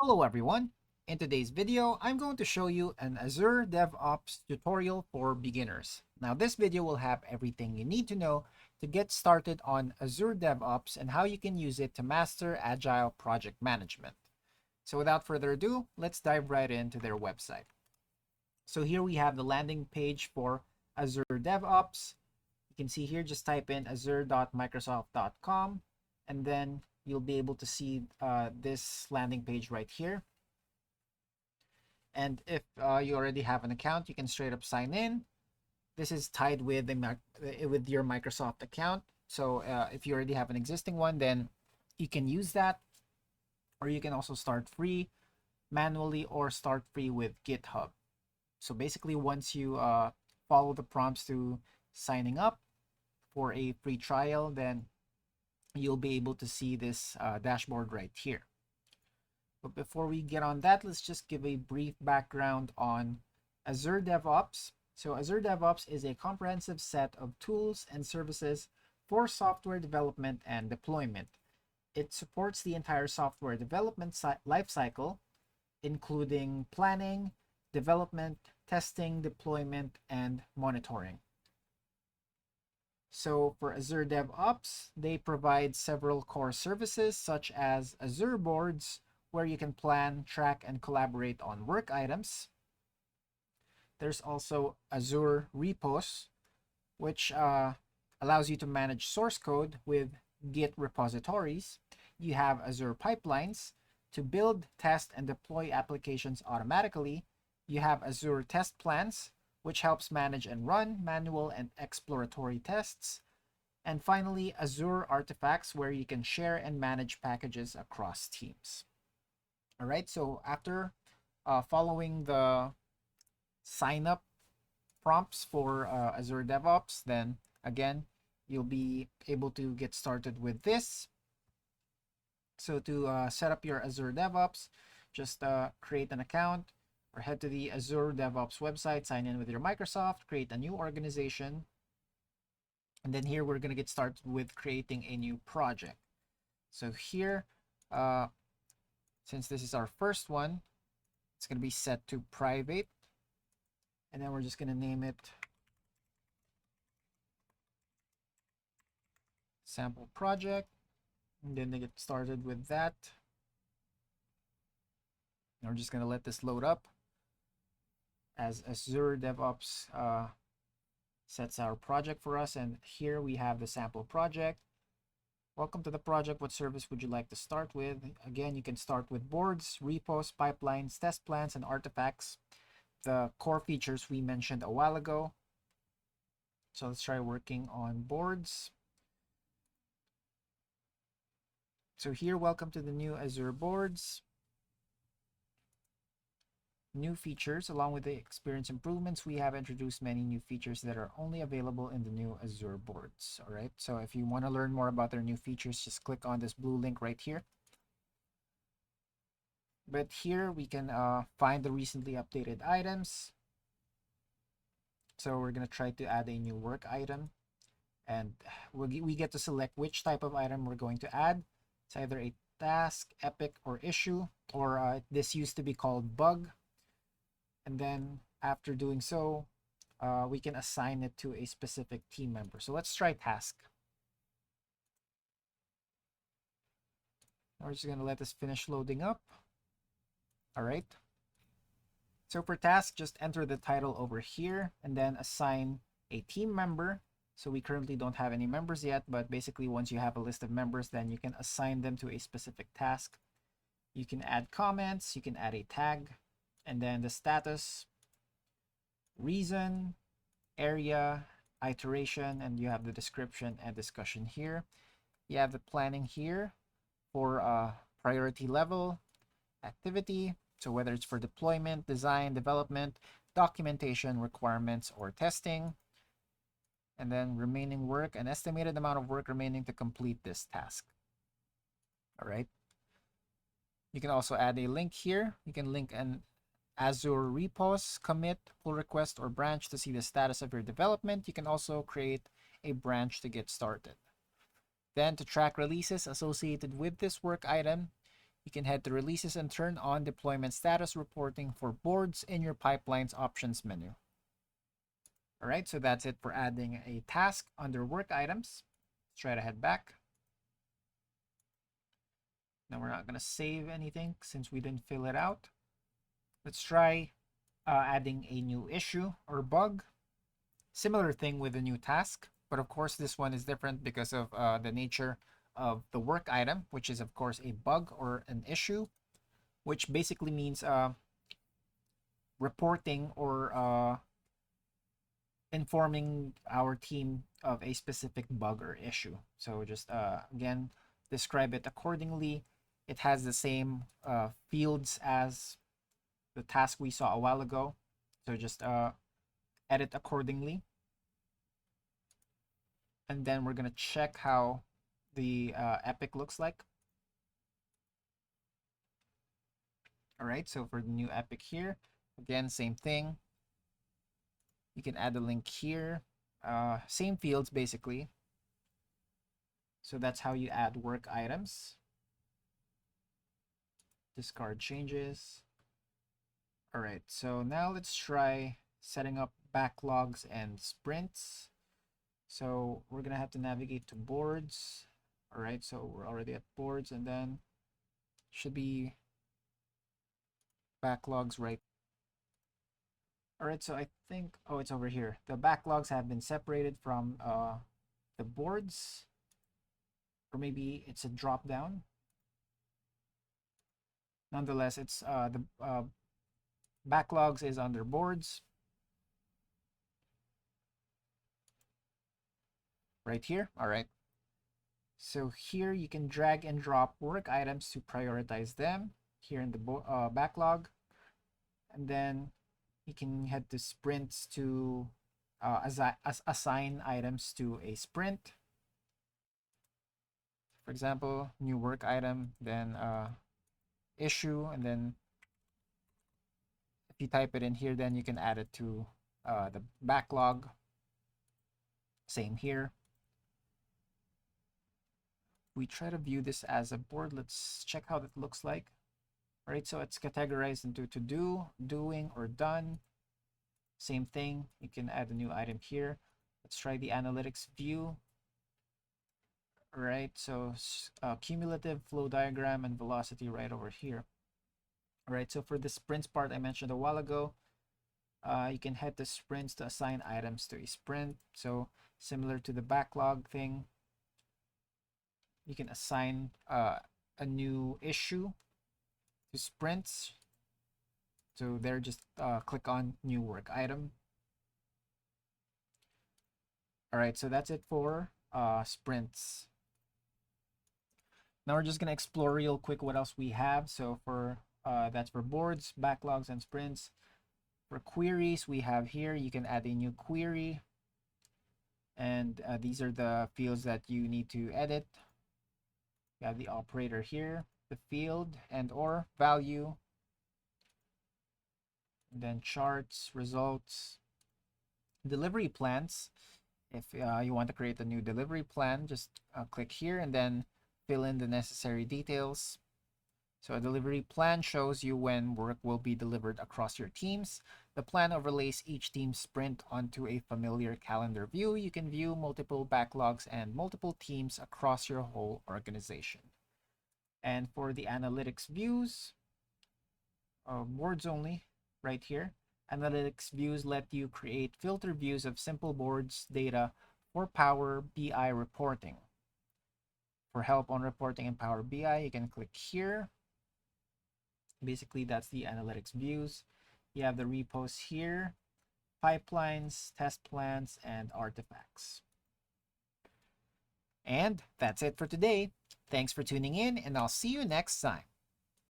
Hello everyone. In today's video, I'm going to show you an Azure DevOps tutorial for beginners. Now this video will have everything you need to know to get started on Azure DevOps and how you can use it to master Agile project management. So without further ado, let's dive right into their website. So here we have the landing page for Azure DevOps. You can see here, just type in azure.microsoft.com and then you'll be able to see this landing page right here. And if you already have an account, you can straight up sign in. This is tied with your Microsoft account. So if you already have an existing one, then you can use that, or you can also start free manually or start free with GitHub. So basically, once you follow the prompts to signing up for a free trial, then you'll be able to see this dashboard right here. But before we get on that, let's just give a brief background on Azure DevOps. So Azure DevOps is a comprehensive set of tools and services for software development and deployment. It supports the entire software development lifecycle, including planning, development, testing, deployment, and monitoring. So for Azure DevOps, they provide several core services such as Azure Boards, where you can plan, track, and collaborate on work items. There's also Azure Repos, which allows you to manage source code with Git repositories. You have Azure Pipelines to build, test, and deploy applications automatically. You have Azure Test Plans, which helps manage and run manual and exploratory tests. And finally, Azure Artifacts, where you can share and manage packages across teams. All right, so after following the sign up prompts for Azure DevOps, then again, you'll be able to get started with this. So to set up your Azure DevOps, just create an account or head to the Azure DevOps website, sign in with your Microsoft, create a new organization. And then here we're going to get started with creating a new project. So here, since this is our first one, it's going to be set to private. And then we're just going to name it sample project. And then they get started with that. And we're just going to let this load up as Azure DevOps sets our project for us. And here we have the sample project. Welcome to the project. What service would you like to start with? Again, you can start with boards, repos, pipelines, test plans, and artifacts. The core features we mentioned a while ago. So let's try working on boards. So here, welcome to the new Azure boards. New features. Along with the experience improvements, we have introduced many new features that are only available in the new Azure boards. All right, so if you want to learn more about their new features, just click on this blue link right here. But here we can find the recently updated items. So we're going to try to add a new work item, and we get to select which type of item we're going to add. It's either a task, epic, or issue, or this used to be called bug. And then after doing so, we can assign it to a specific team member. So let's try task. We're just going to let this finish loading up. All right. So for task, just enter the title over here and then assign a team member. So we currently don't have any members yet, but basically once you have a list of members, then you can assign them to a specific task. You can add comments, you can add a tag, and then the status, reason, area, iteration, and you have the description and discussion here. You have the planning here for priority level, activity, so whether it's for deployment, design, development, documentation, requirements, or testing. And then remaining work, an estimated amount of work remaining to complete this task. All right. You can also add a link here. You can link an Azure repos, commit, pull request, or branch to see the status of your development. You can also create a branch to get started. Then to track releases associated with this work item, you can head to releases and turn on deployment status reporting for boards in your pipelines options menu. All right, so that's it for adding a task under work items. Let's try to head back. Now we're not going to save anything since we didn't fill it out. Let's try adding a new issue or bug. Similar thing with a new task, but of course this one is different because of the nature of the work item, which is of course a bug or an issue, which basically means reporting or informing our team of a specific bug or issue. So just again, describe it accordingly. It has the same fields as the task we saw a while ago. So just edit accordingly. And then we're going to check how the epic looks like. All right, so for the new epic here, again, same thing. You can add a link here. Same fields, basically. So that's how you add work items. Discard changes. All right, so now let's try setting up backlogs and sprints. So we're going to have to navigate to boards. All right, so we're already at boards, and then should be backlogs right. All right, so I think, oh, it's over here. The backlogs have been separated from the boards, or maybe it's a drop down. Nonetheless, it's the backlogs is under boards. Right here. All right. So here you can drag and drop work items to prioritize them here in the backlog. And then you can head to sprints to assign items to a sprint. For example, new work item, then issue, and then if you type it in here, then you can add it to the backlog. Same here. We try to view this as a board. Let's check how that looks like. All right, so it's categorized into to do, doing, or done. Same thing. You can add a new item here. Let's try the analytics view. All right, so cumulative flow diagram and velocity right over here. All right, so for the sprints part I mentioned a while ago, you can head to sprints to assign items to a sprint. So similar to the backlog thing, you can assign a new issue to sprints. So there, just click on new work item. All right, so that's it for sprints. Now we're just gonna explore real quick what else we have. So for that's for boards, backlogs, and sprints. For queries, we have here, you can add a new query. And these are the fields that you need to edit. You have the operator here, the field and or value, and then charts, results, delivery plans. If you want to create a new delivery plan, just click here and then fill in the necessary details. So a delivery plan shows you when work will be delivered across your teams. The plan overlays each team's sprint onto a familiar calendar view. You can view multiple backlogs and multiple teams across your whole organization. And for the analytics views, boards only, right here. Analytics views let you create filter views of simple boards data for Power BI reporting. For help on reporting in Power BI, you can click here. Basically, that's the analytics views. You have the repos here, pipelines, test plans, and artifacts. And that's it for today. Thanks for tuning in, and I'll see you next time.